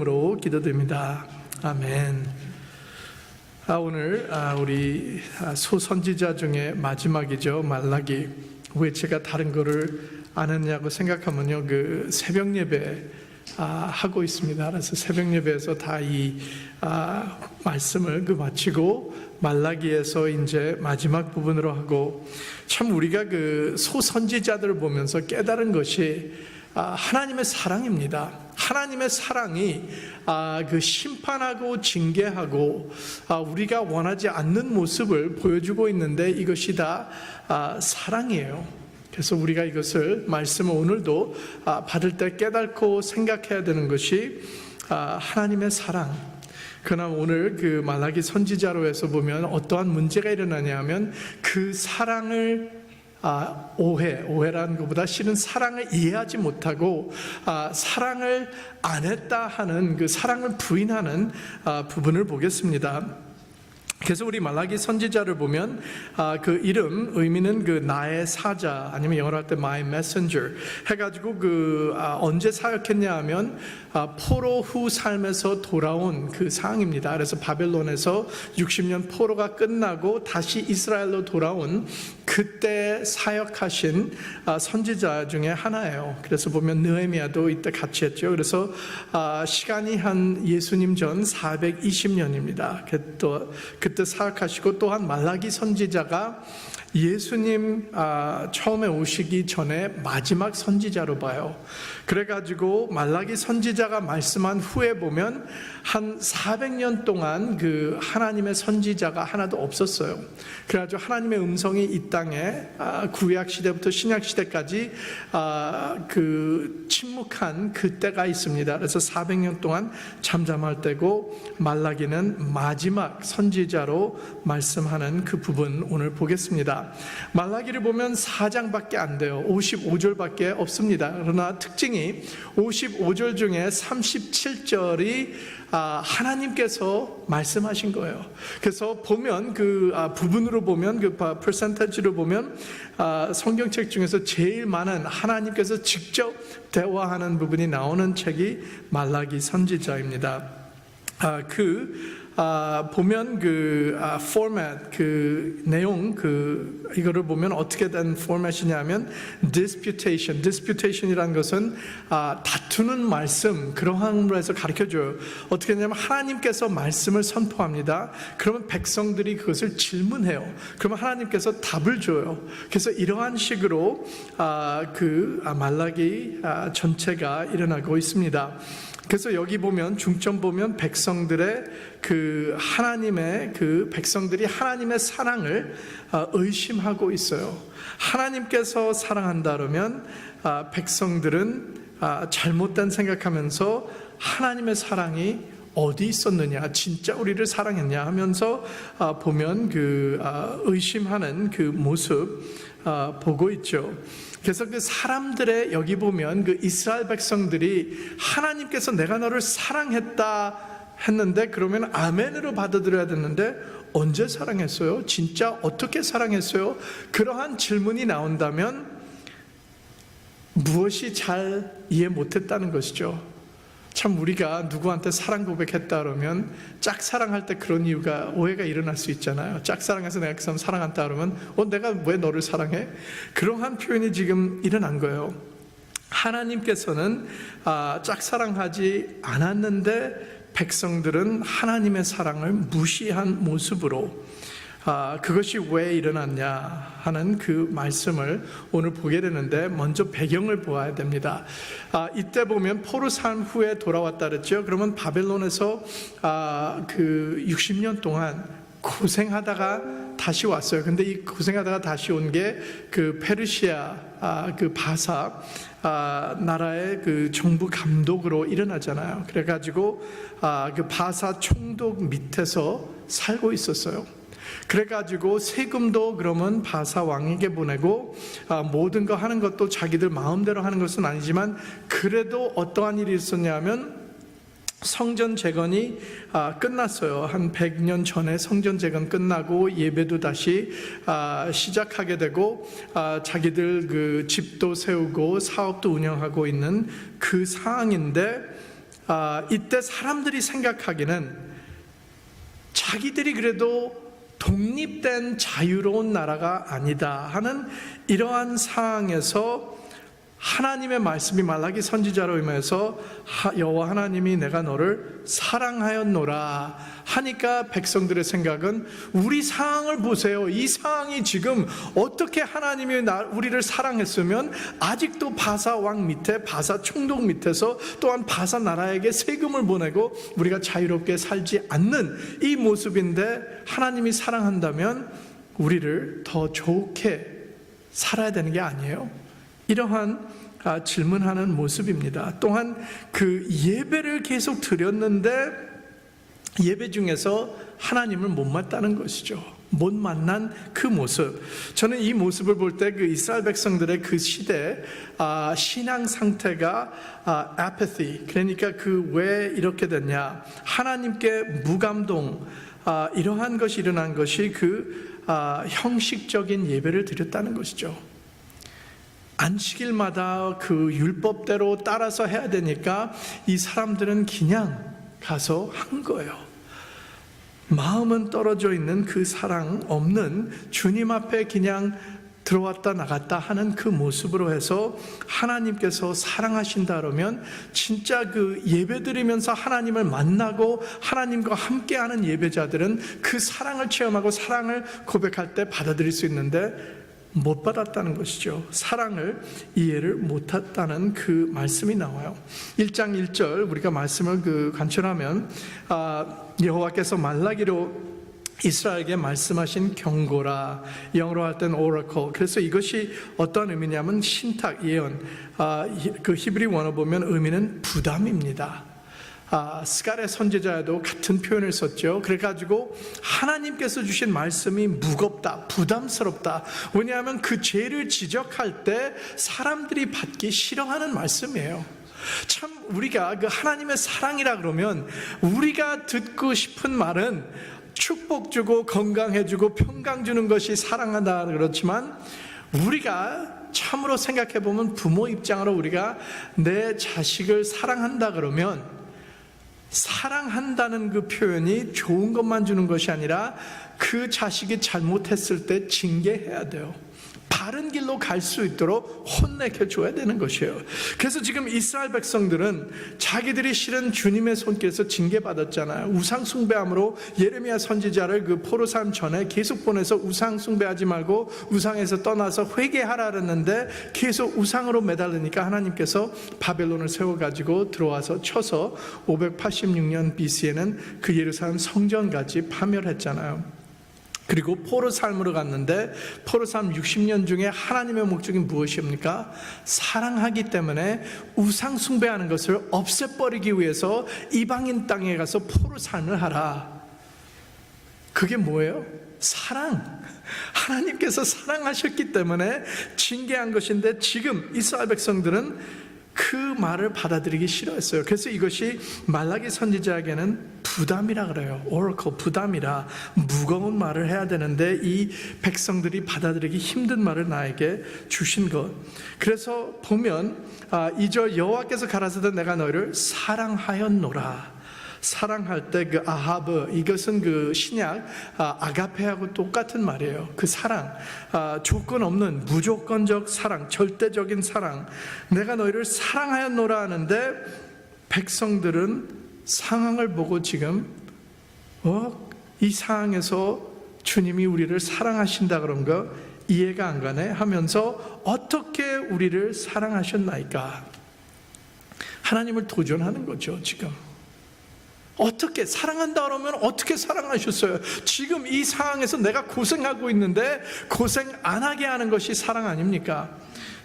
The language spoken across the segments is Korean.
으로 기도드립니다. 아멘. 오늘 우리 소선지자 중에 마지막이죠. 말라기. 왜 제가 다른 거를 안 했냐고 생각하면요, 그 새벽 예배 하고 있습니다. 그래서 새벽 예배에서 다 이 말씀을 마치고 말라기에서 이제 마지막 부분으로 하고, 참 우리가 그 소선지자들을 보면서 깨달은 것이 하나님의 사랑입니다. 하나님의 사랑이 그 심판하고 징계하고 우리가 원하지 않는 모습을 보여주고 있는데, 이것이 다 사랑이에요. 그래서 우리가 이것을 말씀을 오늘도 받을 때 깨닫고 생각해야 되는 것이 하나님의 사랑. 그러나 오늘 그 말라기 선지자로에서 보면 어떠한 문제가 일어나냐 하면, 그 사랑을 오해라는 것보다 실은 사랑을 이해하지 못하고 사랑을 안 했다 하는, 그 사랑을 부인하는 부분을 보겠습니다. 그래서 우리 말라기 선지자를 보면 그 이름 의미는 그 나의 사자, 아니면 영어로 할 때 my messenger 해가지고 언제 사역했냐 하면 포로 후 삶에서 돌아온 그 상황입니다. 그래서 바벨론에서 60년 포로가 끝나고 다시 이스라엘로 돌아온 그때 사역하신 선지자 중에 하나예요. 그래서 보면 느헤미야도 이때 같이 했죠. 그래서 시간이 한 예수님 전 420년입니다. 그때 사역하시고, 또한 말라기 선지자가 예수님 처음에 오시기 전에 마지막 선지자로 봐요. 그래가지고 말라기 선지자가 말씀한 후에 보면 한 400년 동안 그 하나님의 선지자가 하나도 없었어요. 그래가지고 하나님의 음성이 이 땅에 구약 시대부터 신약 시대까지 그 침묵한 그때가 있습니다. 그래서 400년 동안 잠잠할 때고, 말라기는 마지막 선지자로 말씀하는 그 부분 오늘 보겠습니다. 말라기를 보면 4장밖에 안 돼요. 55절밖에 없습니다. 그러나 특징이 55절 중에 37절이 하나님께서 말씀하신 거예요. 그래서 보면 그 부분으로 보면, 그 퍼센티지로 보면 성경책 중에서 제일 많은 하나님께서 직접 대화하는 부분이 나오는 책이 말라기 선지자입니다. 보면 그 포맷, 그 내용, 이거를 보면 어떻게 된 포맷이냐면 disputation이라는 것은 다투는 말씀, 그러한 걸로 해서 가르쳐줘요. 어떻게 하냐면 하나님께서 말씀을 선포합니다. 그러면 백성들이 그것을 질문해요. 그러면 하나님께서 답을 줘요. 그래서 이러한 식으로 말라기 전체가 일어나고 있습니다. 그래서 여기 보면 중점 보면 백성들의 백성들이 하나님의 사랑을 의심하고 있어요. 하나님께서 사랑한다 그러면 백성들은 잘못된 생각하면서 하나님의 사랑이 어디 있었느냐, 진짜 우리를 사랑했냐 하면서 보면 의심하는 그 모습 보고 있죠. 그래서 그 사람들의, 여기 보면 그 이스라엘 백성들이 하나님께서 내가 너를 사랑했다 했는데, 그러면 아멘으로 받아들여야 되는데, 언제 사랑했어요? 진짜 어떻게 사랑했어요? 그러한 질문이 나온다면 무엇이 잘 이해 못했다는 것이죠. 참 우리가 누구한테 사랑 고백했다 그러면 짝사랑할 때 그런 오해가 일어날 수 있잖아요. 짝사랑해서 내가 그 사람 사랑한다 그러면 내가 왜 너를 사랑해? 그러한 표현이 지금 일어난 거예요. 하나님께서는 짝사랑하지 않았는데 백성들은 하나님의 사랑을 무시한 모습으로, 그것이 왜 일어났냐 하는 그 말씀을 오늘 보게 되는데, 먼저 배경을 보아야 됩니다. 이때 보면 포로 산 후에 돌아왔다 그랬죠. 그러면 바벨론에서 60년 동안 고생하다가 다시 왔어요. 근데 이 고생하다가 다시 온 게 그 페르시아 바사 나라의 그 정부 감독으로 일어나잖아요. 그래가지고 그 바사 총독 밑에서 살고 있었어요. 그래가지고 세금도 그러면 바사 왕에게 보내고, 모든 거 하는 것도 자기들 마음대로 하는 것은 아니지만, 그래도 어떠한 일이 있었냐면 성전 재건이 끝났어요. 한 100년 전에 성전 재건 끝나고 예배도 다시 시작하게 되고, 자기들 그 집도 세우고 사업도 운영하고 있는 그 상황인데, 이때 사람들이 생각하기는 자기들이 그래도 독립된 자유로운 나라가 아니다 하는 이러한 상황에서 하나님의 말씀이 말라기 선지자로 임해서 여호와 하나님이 내가 너를 사랑하였노라 하니까 백성들의 생각은 우리 상황을 보세요. 이 상황이 지금 어떻게 하나님이 우리를 사랑했으면 아직도 바사 왕 밑에 바사 총독 밑에서 또한 바사 나라에게 세금을 보내고 우리가 자유롭게 살지 않는 이 모습인데 하나님이 사랑한다면 우리를 더 좋게 살아야 되는 게 아니에요? 이러한 질문하는 모습입니다. 또한 그 예배를 계속 드렸는데 예배 중에서 하나님을 못 만났다는 것이죠. 못 만난 그 모습. 저는 이 모습을 볼 때 그 이스라엘 백성들의 그 시대 신앙 상태가 apathy, 그러니까 그 왜 이렇게 됐냐, 하나님께 무감동, 이러한 것이 일어난 것이 그 형식적인 예배를 드렸다는 것이죠. 안식일마다 그 율법대로 따라서 해야 되니까 이 사람들은 그냥 가서 한 거예요. 마음은 떨어져 있는 그 사랑 없는 주님 앞에 그냥 들어왔다 나갔다 하는 그 모습으로 해서 하나님께서 사랑하신다 그러면 진짜 그 예배드리면서 하나님을 만나고 하나님과 함께하는 예배자들은 그 사랑을 체험하고 사랑을 고백할 때 받아들일 수 있는데 못 받았다는 것이죠. 사랑을 이해를 못했다는 그 말씀이 나와요. 1장 1절 우리가 말씀을 관철하면 여호와께서 말라기로 이스라엘에게 말씀하신 경고라, 영어로 할 때는 oracle. 그래서 이것이 어떤 의미냐면 신탁, 예언. 그 히브리 원어 보면 의미는 부담입니다. 스가랴 선지자에도 같은 표현을 썼죠. 그래가지고 하나님께서 주신 말씀이 무겁다, 부담스럽다. 왜냐하면 그 죄를 지적할 때 사람들이 받기 싫어하는 말씀이에요. 참 우리가 그 하나님의 사랑이라 그러면 우리가 듣고 싶은 말은 축복 주고 건강해 주고 평강 주는 것이 사랑하다 그렇지만, 우리가 참으로 생각해 보면 부모 입장으로 우리가 내 자식을 사랑한다 그러면 사랑한다는 그 표현이 좋은 것만 주는 것이 아니라 그 자식이 잘못했을 때 징계해야 돼요. 바른 길로 갈 수 있도록 혼내켜 줘야 되는 것이에요. 그래서 지금 이스라엘 백성들은 자기들이 실은 주님의 손길에서 징계받았잖아요. 우상 숭배함으로 예레미야 선지자를 그 포로산 전에 계속 보내서 우상 숭배하지 말고 우상에서 떠나서 회개하라 그랬는데 계속 우상으로 매달리니까 하나님께서 바벨론을 세워가지고 들어와서 쳐서 586년 BC에는 그 예루살렘 성전까지 파멸했잖아요. 그리고 포로 삶으로 갔는데 포로 삶 60년 중에 하나님의 목적이 무엇입니까? 사랑하기 때문에 우상 숭배하는 것을 없애버리기 위해서 이방인 땅에 가서 포로 삶을 하라. 그게 뭐예요? 사랑. 하나님께서 사랑하셨기 때문에 징계한 것인데 지금 이스라엘 백성들은 그 말을 받아들이기 싫어했어요. 그래서 이것이 말라기 선지자에게는 부담이라 그래요. oracle, 부담이라, 무거운 말을 해야 되는데 이 백성들이 받아들이기 힘든 말을 나에게 주신 것. 그래서 보면 2절 여호와께서 가라사대 내가 너희를 사랑하였노라. 사랑할 때 그 아하브, 이것은 그 신약 아가페하고 똑같은 말이에요. 그 사랑, 조건 없는 무조건적 사랑, 절대적인 사랑. 내가 너희를 사랑하였노라 하는데 백성들은 상황을 보고 지금 이 상황에서 주님이 우리를 사랑하신다 그런 거 이해가 안 가네 하면서 어떻게 우리를 사랑하셨나이까? 하나님을 도전하는 거죠. 지금 어떻게 사랑한다 그러면 어떻게 사랑하셨어요? 지금 이 상황에서 내가 고생하고 있는데 고생 안 하게 하는 것이 사랑 아닙니까?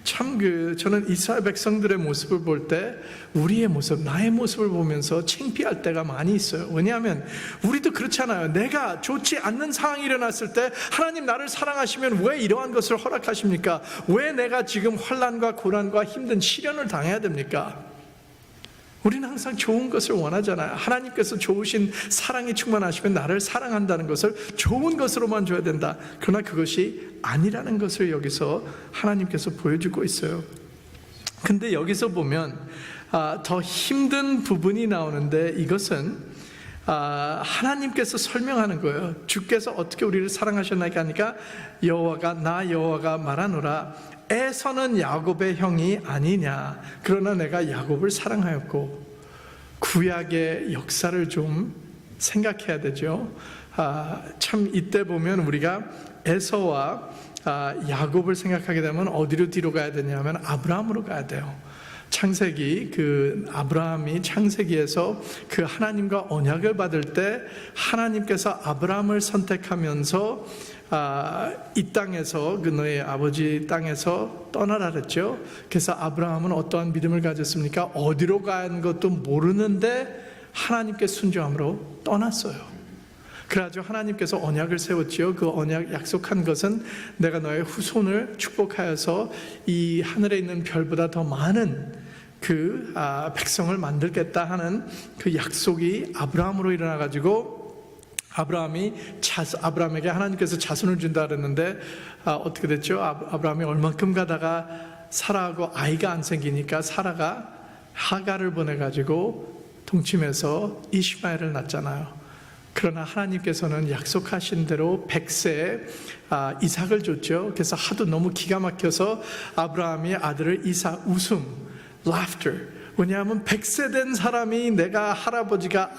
참 저는 이스라엘 백성들의 모습을 볼 때 우리의 모습, 나의 모습을 보면서 창피할 때가 많이 있어요. 왜냐하면 우리도 그렇잖아요. 내가 좋지 않는 상황이 일어났을 때 하나님 나를 사랑하시면 왜 이러한 것을 허락하십니까? 왜 내가 지금 환난과 고난과 힘든 시련을 당해야 됩니까? 우리는 항상 좋은 것을 원하잖아요. 하나님께서 좋으신 사랑이 충만하시면 나를 사랑한다는 것을 좋은 것으로만 줘야 된다. 그러나 그것이 아니라는 것을 여기서 하나님께서 보여주고 있어요. 근데 여기서 보면 더 힘든 부분이 나오는데 이것은 하나님께서 설명하는 거예요. 주께서 어떻게 우리를 사랑하셨나이까 하니까 나 여호와가 말하노라 에서는 야곱의 형이 아니냐 그러나 내가 야곱을 사랑하였고 구약의 역사를 좀 생각해야 되죠. 참 이때 보면 우리가 에서와 야곱을 생각하게 되면 어디로 뒤로 가야 되냐면 아브라함으로 가야 돼요. 창세기 아브라함이 창세기에서 그 하나님과 언약을 받을 때 하나님께서 아브라함을 선택하면서 이 땅에서 너의 아버지 땅에서 떠나라 그랬죠. 그래서 아브라함은 어떠한 믿음을 가졌습니까? 어디로 가는 것도 모르는데 하나님께 순종함으로 떠났어요. 그래가지고 하나님께서 언약을 세웠지요. 그 언약 약속한 것은 내가 너의 후손을 축복하여서 이 하늘에 있는 별보다 더 많은 백성을 만들겠다 하는 그 약속이 아브라함으로 일어나가지고 아브라함에게 하나님께서 자손을 준다 그랬는데 어떻게 됐죠? 아브라함이 얼만큼 가다가 사라하고 아이가 안 생기니까 사라가 하갈을 보내가지고 동침해서 이시마엘을 낳잖아요. 그러나 하나님께서는 약속하신 대로 100세에 이삭을 줬죠. 그래서 하도 너무 기가 막혀서 아브라함이 아들을 laughter. 왜냐하면 100세 된 사람이 내가 할아버지가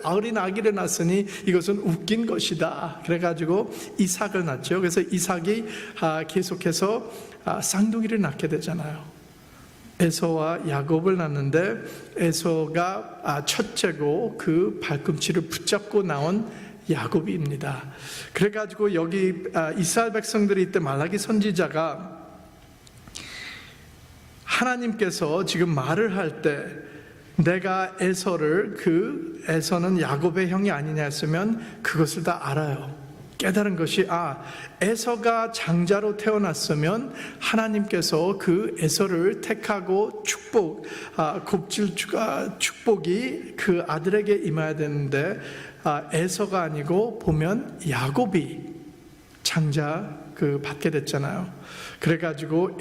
어린 아기를 낳았으니 이것은 웃긴 것이다. 그래가지고 이삭을 낳죠. 그래서 이삭이 계속해서 쌍둥이를 낳게 되잖아요. 에서와 야곱을 낳는데 에서가 첫째고 그 발꿈치를 붙잡고 나온 야곱입니다. 그래가지고 여기 이스라엘 백성들이 이때 말라기 선지자가 하나님께서 지금 말을 할 때 내가 에서는 야곱의 형이 아니냐 했으면 그것을 다 알아요. 깨달은 것이 에서가 장자로 태어났으면 하나님께서 그 에서를 택하고 축복이 그 아들에게 임해야 되는데 에서가 아니고 보면 야곱이 장자 받게 됐잖아요. 그래가지고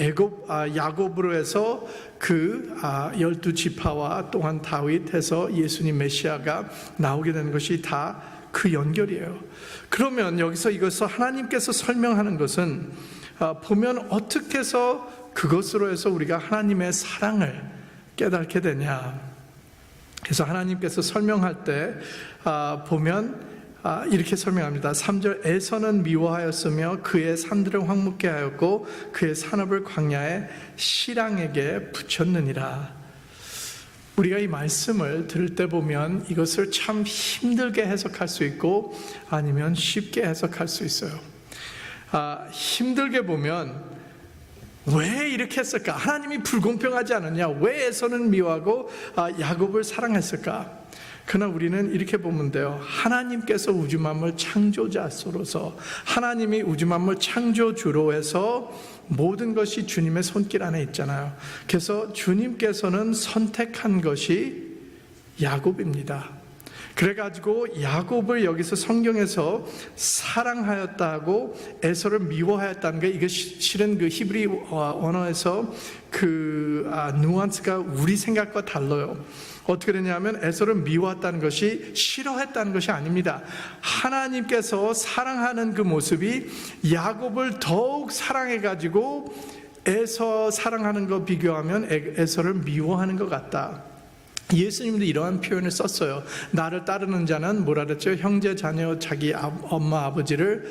야곱으로 해서 12지파와 또한 다윗 해서 예수님 메시아가 나오게 되는 것이 다 그 연결이에요. 그러면 여기서 이것을 하나님께서 설명하는 것은 보면 어떻게 해서 그것으로 해서 우리가 하나님의 사랑을 깨닫게 되냐. 그래서 하나님께서 설명할 때 보면 이렇게 설명합니다. 3절 에서는 미워하였으며 그의 산들을 황무케 하였고 그의 산업을 광야에 실랑에게 붙였느니라. 우리가 이 말씀을 들을 때 보면 이것을 참 힘들게 해석할 수 있고 아니면 쉽게 해석할 수 있어요. 힘들게 보면 왜 이렇게 했을까? 하나님이 불공평하지 않느냐? 왜 에서는 미워하고 야곱을 사랑했을까? 그러나 우리는 이렇게 보면 돼요. 하나님께서 우주 만물 창조자로서 하나님이 우주 만물 창조주로 해서 모든 것이 주님의 손길 안에 있잖아요. 그래서 주님께서는 선택한 것이 야곱입니다. 그래가지고 야곱을 여기서 성경에서 사랑하였다고 에서를 미워하였다는 게 이게 실은 그 히브리 언어에서 누안스가 우리 생각과 달라요. 어떻게 되냐면 에서를 미워했다는 것이 싫어했다는 것이 아닙니다. 하나님께서 사랑하는 그 모습이 야곱을 더욱 사랑해가지고 에서 사랑하는 거 비교하면 에서를 미워하는 것 같다. 예수님도 이러한 표현을 썼어요. 나를 따르는 자는 뭐라 그랬죠? 형제 자녀 자기 엄마 아버지를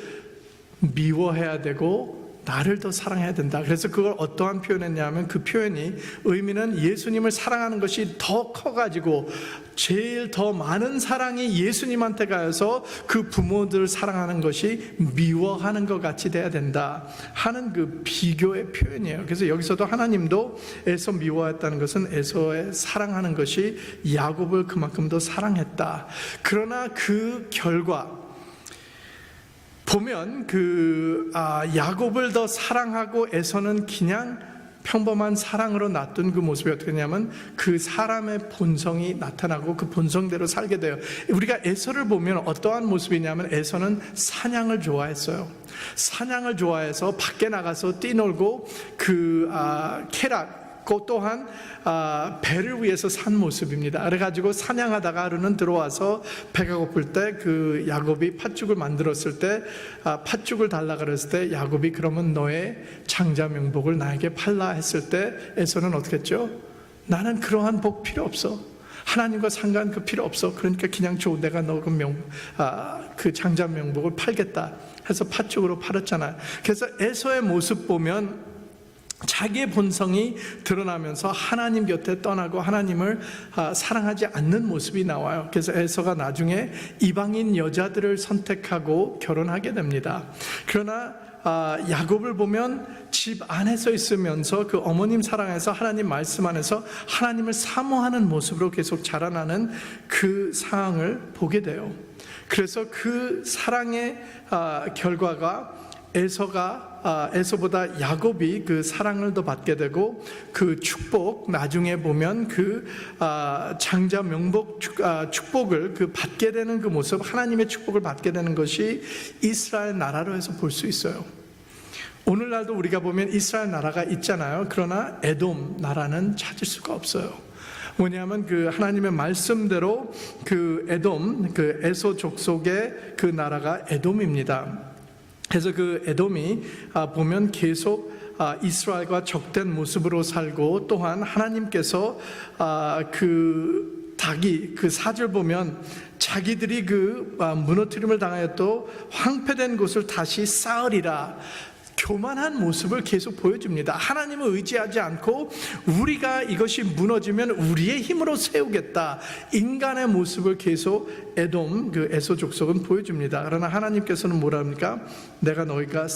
미워해야 되고 나를 더 사랑해야 된다. 그래서 그걸 어떠한 표현했냐면 그 표현이 의미는 예수님을 사랑하는 것이 더 커가지고 제일 더 많은 사랑이 예수님한테 가서 그 부모들을 사랑하는 것이 미워하는 것 같이 돼야 된다 하는 그 비교의 표현이에요. 그래서 여기서도 하나님도 에서 미워했다는 것은 에서의 사랑하는 것이 야곱을 그만큼 더 사랑했다. 그러나 그 결과 보면 야곱을 더 사랑하고 에서는 그냥 평범한 사랑으로 놔둔 그 모습이 어떻게 되냐면 그 사람의 본성이 나타나고 그 본성대로 살게 돼요. 우리가 에서를 보면 어떠한 모습이냐면 에서는 사냥을 좋아했어요. 사냥을 좋아해서 밖에 나가서 뛰놀고 그 또한 배를 위해서 산 모습입니다. 그래가지고 사냥하다가 하루는 들어와서 배가 고플 때 그 야곱이 팥죽을 만들었을 때 팥죽을 달라 그랬을 때 야곱이 그러면 너의 장자 명복을 나에게 팔라 했을 때 에서는 어떻게 했죠? 나는 그러한 복 필요 없어. 하나님과 상관 그 필요 없어. 그러니까 그냥 줘. 내가 너 그 장자 명복을 팔겠다 해서 팥죽으로 팔았잖아요. 그래서 에서의 모습 보면 자기의 본성이 드러나면서 하나님 곁에 떠나고 하나님을 사랑하지 않는 모습이 나와요. 그래서 에서가 나중에 이방인 여자들을 선택하고 결혼하게 됩니다. 그러나 야곱을 보면 집 안에서 있으면서 그 어머님 사랑에서 하나님 말씀 안에서 하나님을 사모하는 모습으로 계속 자라나는 그 상황을 보게 돼요. 그래서 그 사랑의 결과가 에서보다 야곱이 그 사랑을 더 받게 되고 그 축복, 나중에 보면 그 장자 명복 축복을 그 받게 되는 그 모습, 하나님의 축복을 받게 되는 것이 이스라엘 나라로 해서 볼 수 있어요. 오늘날도 우리가 보면 이스라엘 나라가 있잖아요. 그러나 에돔 나라는 찾을 수가 없어요. 뭐냐면 그 하나님의 말씀대로 그 에돔, 그 에서 족속의 그 나라가 에돔입니다. 그래서 그 에돔이 보면 계속 이스라엘과 적된 모습으로 살고, 또한 하나님께서 그 닭이 그 사절 보면 자기들이 그 무너뜨림을 당하였도 황폐된 곳을 다시 쌓으리라, 교만한 모습을 계속 보여줍니다. 하나님을 의지하지 않고 우리가 이것이 무너지면 우리의 힘으로 세우겠다, 인간의 모습을 계속 에돔, 그 에서 족속은 보여줍니다. 그러나 하나님께서는 뭐라 합니까? 내가 너희가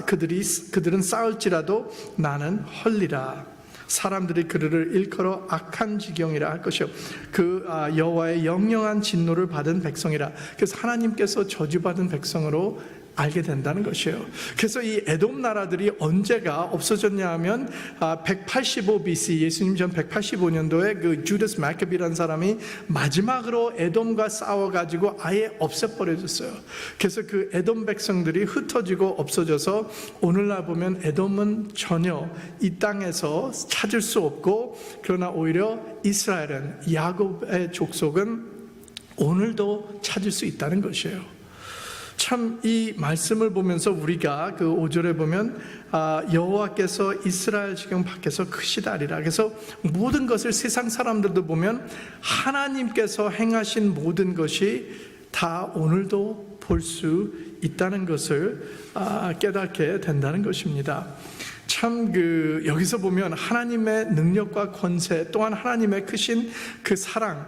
그들은 쌓을지라도 나는 헐리라. 사람들이 그들을 일컬어 악한 지경이라 할 것이요, 그 여호와의 영영한 진노를 받은 백성이라. 그래서 하나님께서 저주받은 백성으로 알게 된다는 것이에요. 그래서 이 에돔 나라들이 언제가 없어졌냐 하면 185 BC, 예수님 전 185년도에 그 주다스 마카비라는 사람이 마지막으로 에돔과 싸워가지고 아예 없애버려졌어요. 그래서 그 에돔 백성들이 흩어지고 없어져서 오늘날 보면 에돔은 전혀 이 땅에서 찾을 수 없고, 그러나 오히려 이스라엘은, 야곱의 족속은 오늘도 찾을 수 있다는 것이에요. 참 이 말씀을 보면서 우리가 그 5절에 보면 여호와께서 이스라엘 지경 밖에서 크시다리라. 그래서 모든 것을, 세상 사람들도 보면 하나님께서 행하신 모든 것이 다 오늘도 볼 수 있다는 것을 깨닫게 된다는 것입니다. 참 여기서 보면 하나님의 능력과 권세, 또한 하나님의 크신 그 사랑,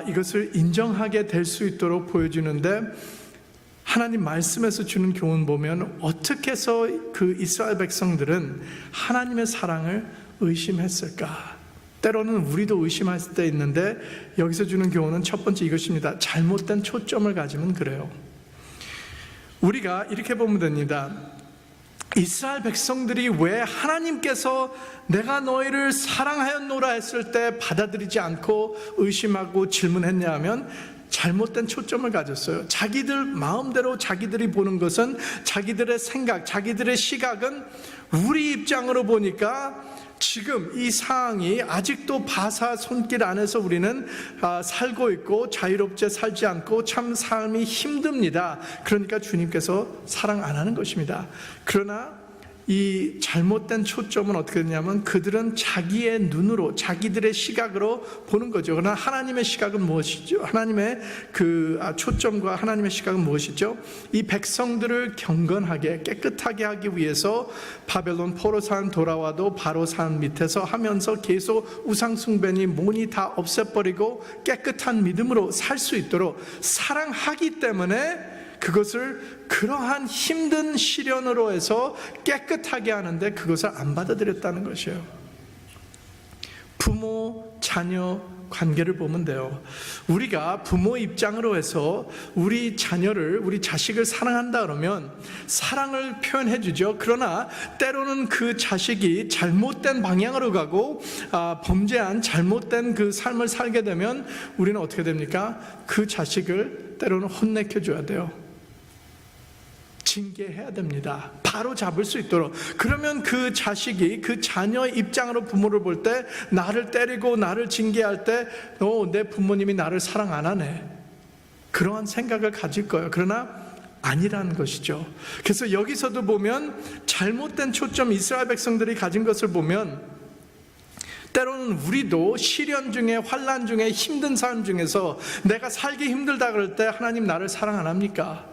이것을 인정하게 될 수 있도록 보여주는데, 하나님 말씀에서 주는 교훈 보면 어떻게 해서 그 이스라엘 백성들은 하나님의 사랑을 의심했을까? 때로는 우리도 의심할 때 있는데, 여기서 주는 교훈은 첫 번째 이것입니다. 잘못된 초점을 가지면 그래요. 우리가 이렇게 보면 됩니다. 이스라엘 백성들이 왜 하나님께서 내가 너희를 사랑하였노라 했을 때 받아들이지 않고 의심하고 질문했냐 하면, 잘못된 초점을 가졌어요. 자기들 마음대로 자기들이 보는 것은, 자기들의 생각, 자기들의 시각은 우리 입장으로 보니까 지금 이 상황이 아직도 바사 손길 안에서 우리는 살고 있고 자유롭게 살지 않고 참 삶이 힘듭니다. 그러니까 주님께서 사랑 안 하는 것입니다. 그러나 이 잘못된 초점은 어떻게 되냐면, 그들은 자기의 눈으로, 자기들의 시각으로 보는 거죠. 그러나 하나님의 시각은 무엇이죠? 하나님의 그 초점과 하나님의 시각은 무엇이죠? 이 백성들을 경건하게, 깨끗하게 하기 위해서 바벨론 포로산 돌아와도 바로산 밑에서 하면서 계속 우상숭배니 뭐니 다 없애버리고 깨끗한 믿음으로 살 수 있도록 사랑하기 때문에 그것을 그러한 힘든 시련으로 해서 깨끗하게 하는데 그것을 안 받아들였다는 것이에요. 부모, 자녀 관계를 보면 돼요. 우리가 부모 입장으로 해서 우리 자녀를, 우리 자식을 사랑한다 그러면 사랑을 표현해 주죠. 그러나 때로는 그 자식이 잘못된 방향으로 가고 범죄한 잘못된 그 삶을 살게 되면 우리는 어떻게 됩니까? 그 자식을 때로는 혼내켜 줘야 돼요. 징계해야 됩니다. 바로 잡을 수 있도록. 그러면 그 자식이 그 자녀의 입장으로 부모를 볼 때 나를 때리고 나를 징계할 때 내 부모님이 나를 사랑 안 하네, 그러한 생각을 가질 거예요. 그러나 아니라는 것이죠. 그래서 여기서도 보면 잘못된 초점, 이스라엘 백성들이 가진 것을 보면 때로는 우리도 시련 중에, 환난 중에, 힘든 삶 중에서 내가 살기 힘들다 그럴 때 하나님 나를 사랑 안 합니까?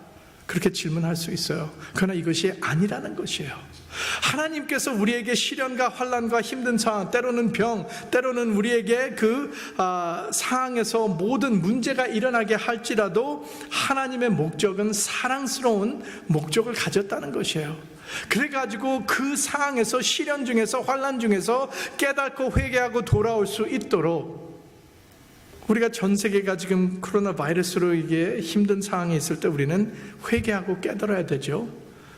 그렇게 질문할 수 있어요. 그러나 이것이 아니라는 것이에요. 하나님께서 우리에게 시련과 환난과 힘든 상황, 때로는 병, 때로는 우리에게 그 상황에서 모든 문제가 일어나게 할지라도 하나님의 목적은 사랑스러운 목적을 가졌다는 것이에요. 그래가지고 그 상황에서, 시련 중에서, 환난 중에서 깨닫고 회개하고 돌아올 수 있도록, 우리가 전 세계가 지금 코로나 바이러스로 이게 힘든 상황에 있을 때 우리는 회개하고 깨달아야 되죠.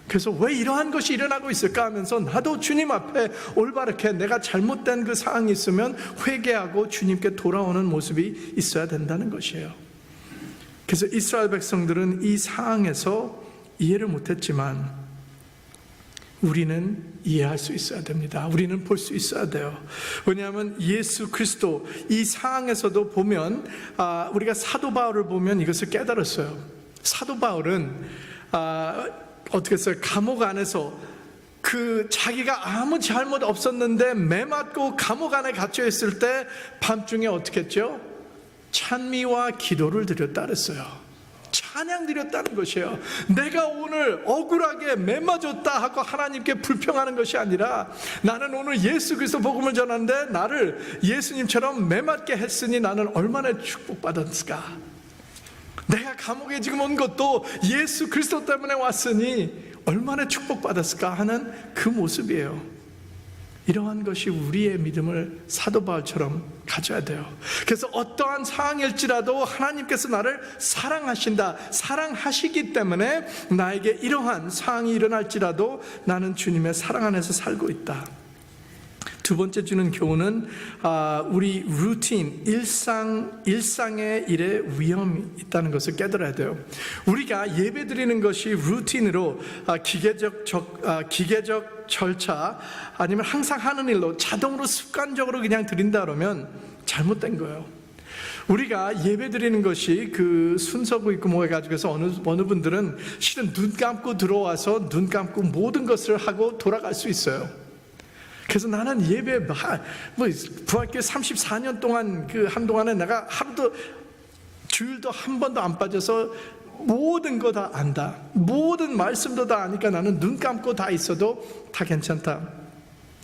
그래서 왜 이러한 것이 일어나고 있을까 하면서 나도 주님 앞에 올바르게 내가 잘못된 그 상황이 있으면 회개하고 주님께 돌아오는 모습이 있어야 된다는 것이에요. 그래서 이스라엘 백성들은 이 상황에서 이해를 못했지만 우리는 이해할 수 있어야 됩니다. 우리는 볼 수 있어야 돼요. 왜냐하면 예수 그리스도 이 상황에서도 보면 우리가 사도 바울을 보면 이것을 깨달았어요. 사도 바울은 어떻게 했어요? 감옥 안에서 그 자기가 아무 잘못 없었는데 매맞고 감옥 안에 갇혀 있을 때 밤중에 어떻게 했죠? 찬미와 기도를 드렸다 그랬어요. 찬양 드렸다는 것이에요. 내가 오늘 억울하게 매맞았다 하고 하나님께 불평하는 것이 아니라 나는 오늘 예수 그리스도 복음을 전하는데 나를 예수님처럼 매맞게 했으니 나는 얼마나 축복받았을까. 내가 감옥에 지금 온 것도 예수 그리스도 때문에 왔으니 얼마나 축복받았을까 하는 그 모습이에요. 이러한 것이 우리의 믿음을 사도 바울처럼 가져야 돼요. 그래서 어떠한 상황일지라도 하나님께서 나를 사랑하신다, 사랑하시기 때문에 나에게 이러한 상황이 일어날지라도 나는 주님의 사랑 안에서 살고 있다. 두 번째 주는 교훈은 우리 루틴, 일상의 일에 위험이 있다는 것을 깨달아야 돼요. 우리가 예배 드리는 것이 루틴으로 기계적 절차 아니면 항상 하는 일로 자동으로 습관적으로 그냥 드린다 그러면 잘못된 거예요. 우리가 예배 드리는 것이 그 순서고 있고 뭐 해가지고 해서 어느 분들은 실은 눈 감고 들어와서 눈 감고 모든 것을 하고 돌아갈 수 있어요. 그래서 나는 예배 부활교회 34년 동안 그 한동안에 내가 하루도 주일도 한 번도 안 빠져서 모든 거 다 안다, 모든 말씀도 다 아니까 나는 눈 감고 다 있어도 다 괜찮다.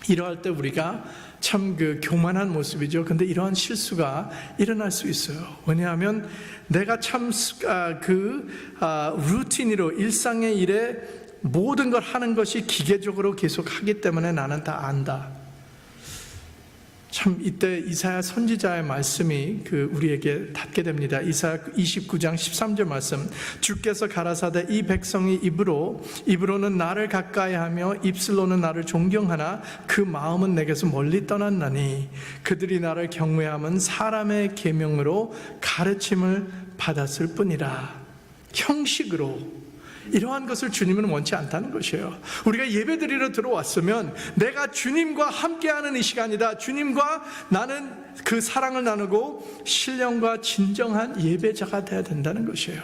이러할 때 우리가 참 그 교만한 모습이죠. 근데 이러한 실수가 일어날 수 있어요. 왜냐하면 내가 참 루틴으로 일상의 일에 모든 걸 하는 것이 기계적으로 계속 하기 때문에 나는 다 안다. 참 이때 이사야 선지자의 말씀이 우리에게 닿게 됩니다. 이사야 29장 13절 말씀, 주께서 가라사대 이 백성이 입으로는 나를 가까이하며 입술로는 나를 존경하나 그 마음은 내게서 멀리 떠났나니 그들이 나를 경외함은 사람의 계명으로 가르침을 받았을 뿐이라. 형식으로 이러한 것을 주님은 원치 않다는 것이에요. 우리가 예배드리러 들어왔으면 내가 주님과 함께하는 이 시간이다, 주님과 나는 그 사랑을 나누고 신령과 진정한 예배자가 되어야 된다는 것이에요.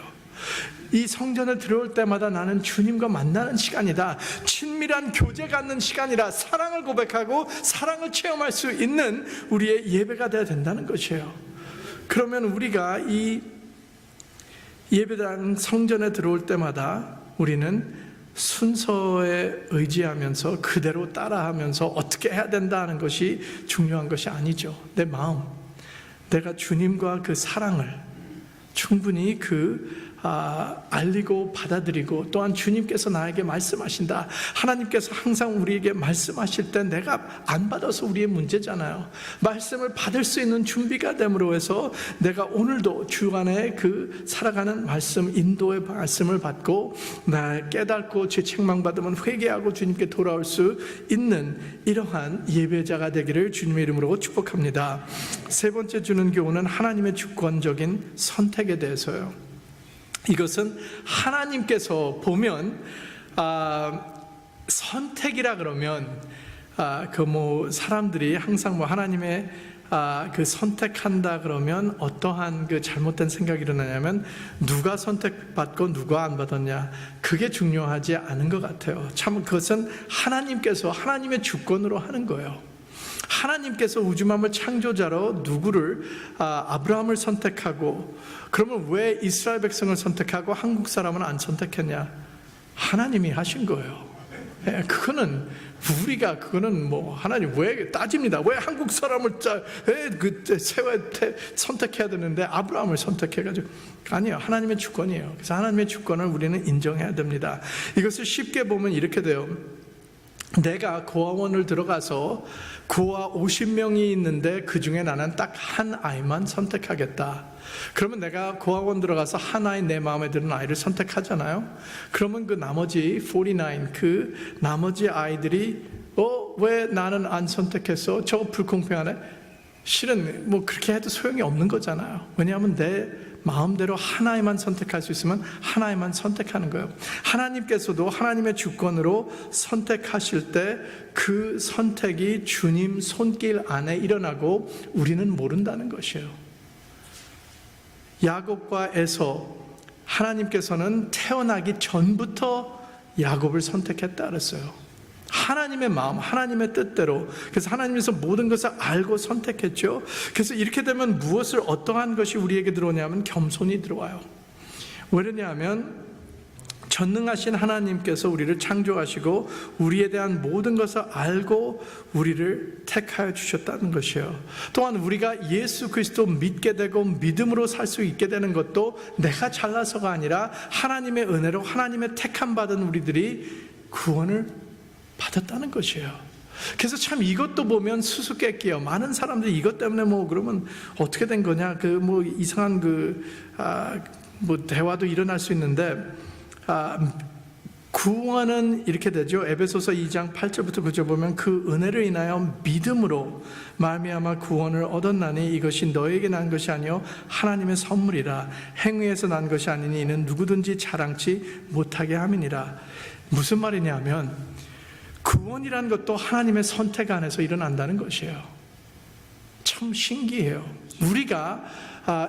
이 성전에 들어올 때마다 나는 주님과 만나는 시간이다, 친밀한 교제 갖는 시간이라 사랑을 고백하고 사랑을 체험할 수 있는 우리의 예배가 되어야 된다는 것이에요. 그러면 우리가 이 예배당 성전에 들어올 때마다 우리는 순서에 의지하면서 그대로 따라하면서 어떻게 해야 된다 하는 것이 중요한 것이 아니죠. 내 마음, 내가 주님과 그 사랑을 충분히 알리고 받아들이고, 또한 주님께서 나에게 말씀하신다, 하나님께서 항상 우리에게 말씀하실 때 내가 안 받아서 우리의 문제잖아요. 말씀을 받을 수 있는 준비가 됨으로 해서 내가 오늘도 주간에 살아가는 말씀, 인도의 말씀을 받고 나 깨닫고 죄 책망받으면 회개하고 주님께 돌아올 수 있는 이러한 예배자가 되기를 주님의 이름으로 축복합니다. 세 번째 주는 교훈은 하나님의 주권적인 선택에 대해서요. 이것은 하나님께서 보면 선택이라 그러면 사람들이 항상 하나님의 그 선택한다 그러면 어떠한 그 잘못된 생각이 일어나냐면 누가 선택받고 누가 안 받았냐, 그게 중요하지 않은 것 같아요. 참 그것은 하나님께서 하나님의 주권으로 하는 거예요. 하나님께서 우주만물 창조자로 누구를 아브라함을 선택하고, 그러면 왜 이스라엘 백성을 선택하고 한국 사람은 안 선택했냐? 하나님이 하신 거예요. 그거는 하나님 왜 따집니다. 왜 한국 사람을 선택해야 되는데 아브라함을 선택해가지고, 아니요, 하나님의 주권이에요. 그래서 하나님의 주권을 우리는 인정해야 됩니다. 이것을 쉽게 보면 이렇게 돼요. 내가 고아원을 들어가서 고아 50명이 있는데 그 중에 나는 딱 한 아이만 선택하겠다. 그러면 내가 고아원 들어가서 한 아이, 내 마음에 드는 아이를 선택하잖아요. 그러면 그 나머지 49, 그 나머지 아이들이 왜 나는 안 선택했어? 저거 불공평하네? 실은 그렇게 해도 소용이 없는 거잖아요. 왜냐하면 내 마음대로 하나님만 선택할 수 있으면 하나님만 선택하는 거예요. 하나님께서도 하나님의 주권으로 선택하실 때 그 선택이 주님 손길 안에 일어나고 우리는 모른다는 것이에요. 야곱과 에서, 하나님께서는 태어나기 전부터 야곱을 선택했다 그랬어요. 하나님의 마음, 하나님의 뜻대로. 그래서 하나님께서 모든 것을 알고 선택했죠. 그래서 이렇게 되면 무엇을, 어떠한 것이 우리에게 들어오냐면 겸손이 들어와요. 왜냐하면 전능하신 하나님께서 우리를 창조하시고 우리에 대한 모든 것을 알고 우리를 택하여 주셨다는 것이에요. 또한 우리가 예수 그리스도 믿게 되고 믿음으로 살 수 있게 되는 것도 내가 잘나서가 아니라 하나님의 은혜로, 하나님의 택함 받은 우리들이 구원을 받았다는 것이에요. 그래서 참 이것도 보면 수수께끼예요. 많은 사람들이 이것 때문에 그러면 어떻게 된 거냐, 이상한 대화도 일어날 수 있는데, 구원은 이렇게 되죠. 에베소서 2장 8절부터 9절 보면 그 은혜를 인하여 믿음으로 말미암아 구원을 얻었나니 이것이 너에게 난 것이 아니요 하나님의 선물이라. 행위에서 난 것이 아니니 이는 누구든지 자랑치 못하게 함이니라. 무슨 말이냐면 구원이라는 것도 하나님의 선택 안에서 일어난다는 것이에요. 참 신기해요. 우리가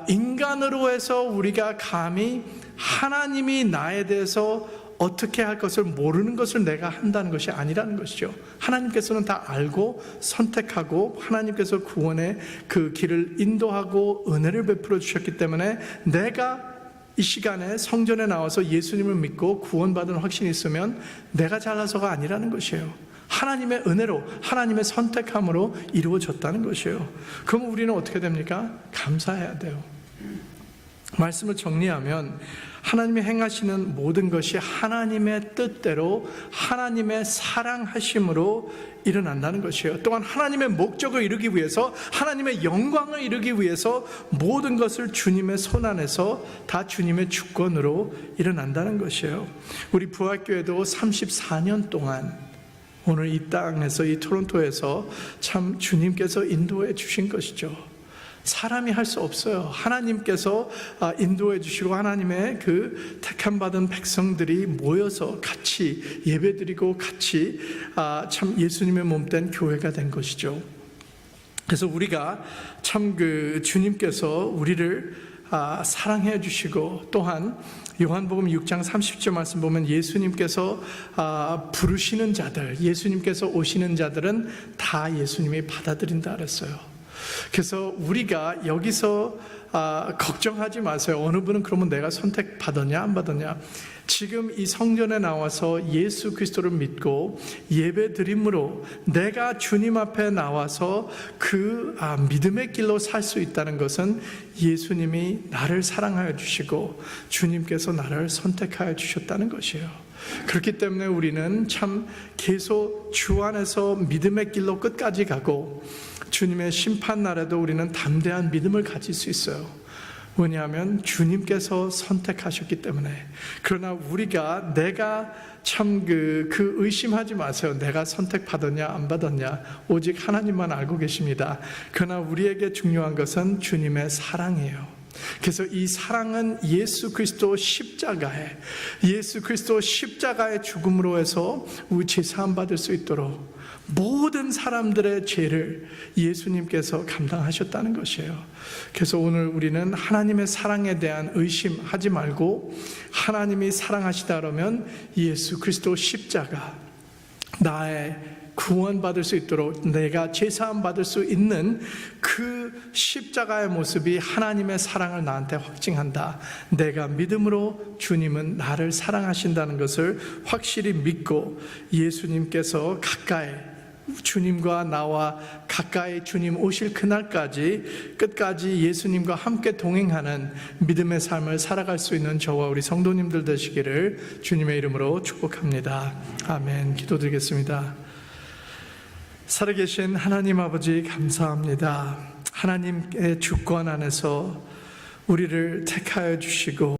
인간으로 해서 우리가 감히 하나님이 나에 대해서 어떻게 할 것을 모르는 것을 내가 한다는 것이 아니라는 것이죠. 하나님께서는 다 알고 선택하고 하나님께서 구원의 그 길을 인도하고 은혜를 베풀어 주셨기 때문에 내가 이 시간에 성전에 나와서 예수님을 믿고 구원받은 확신이 있으면 내가 잘나서가 아니라는 것이에요. 하나님의 은혜로, 하나님의 선택함으로 이루어졌다는 것이에요. 그럼 우리는 어떻게 됩니까? 감사해야 돼요. 말씀을 정리하면 하나님이 행하시는 모든 것이 하나님의 뜻대로 하나님의 사랑하심으로 일어난다는 것이에요. 또한 하나님의 목적을 이루기 위해서, 하나님의 영광을 이루기 위해서 모든 것을 주님의 손 안에서 다 주님의 주권으로 일어난다는 것이에요. 우리 부활교회도 34년 동안 오늘 이 땅에서, 이 토론토에서 참 주님께서 인도해 주신 것이죠. 사람이 할 수 없어요. 하나님께서 인도해 주시고 하나님의 그 택함받은 백성들이 모여서 같이 예배드리고 같이 참 예수님의 몸된 교회가 된 것이죠. 그래서 우리가 참 주님께서 우리를 사랑해 주시고, 또한 요한복음 6장 30절 말씀 보면 예수님께서 부르시는 자들, 예수님께서 오시는 자들은 다 예수님이 받아들인다 그랬어요. 그래서 우리가 여기서 걱정하지 마세요. 어느 분은 그러면 내가 선택받았냐 안 받았냐. 지금 이 성전에 나와서 예수 그리스도를 믿고 예배 드림으로 내가 주님 앞에 나와서 그 믿음의 길로 살 수 있다는 것은 예수님이 나를 사랑하여 주시고 주님께서 나를 선택하여 주셨다는 것이에요. 그렇기 때문에 우리는 참 계속 주 안에서 믿음의 길로 끝까지 가고 주님의 심판날에도 우리는 담대한 믿음을 가질 수 있어요. 왜냐하면 주님께서 선택하셨기 때문에. 그러나 내가 참 그 의심하지 마세요. 내가 선택받았냐 안 받았냐, 오직 하나님만 알고 계십니다. 그러나 우리에게 중요한 것은 주님의 사랑이에요. 그래서 이 사랑은 예수 그리스도 십자가의 죽음으로 해서 우리 제사함 받을 수 있도록 모든 사람들의 죄를 예수님께서 감당하셨다는 것이에요. 그래서 오늘 우리는 하나님의 사랑에 대한 의심하지 말고, 하나님이 사랑하시다 그러면 예수 그리스도 십자가, 나의 구원받을 수 있도록 내가 제사함 받을 수 있는 그 십자가의 모습이 하나님의 사랑을 나한테 확증한다. 내가 믿음으로 주님은 나를 사랑하신다는 것을 확실히 믿고, 예수님께서 가까이, 주님과 나와 가까이 주님 오실 그날까지 끝까지 예수님과 함께 동행하는 믿음의 삶을 살아갈 수 있는 저와 우리 성도님들 되시기를 주님의 이름으로 축복합니다. 아멘. 기도드리겠습니다. 살아계신 하나님 아버지, 감사합니다. 하나님의 주권 안에서 우리를 택하여 주시고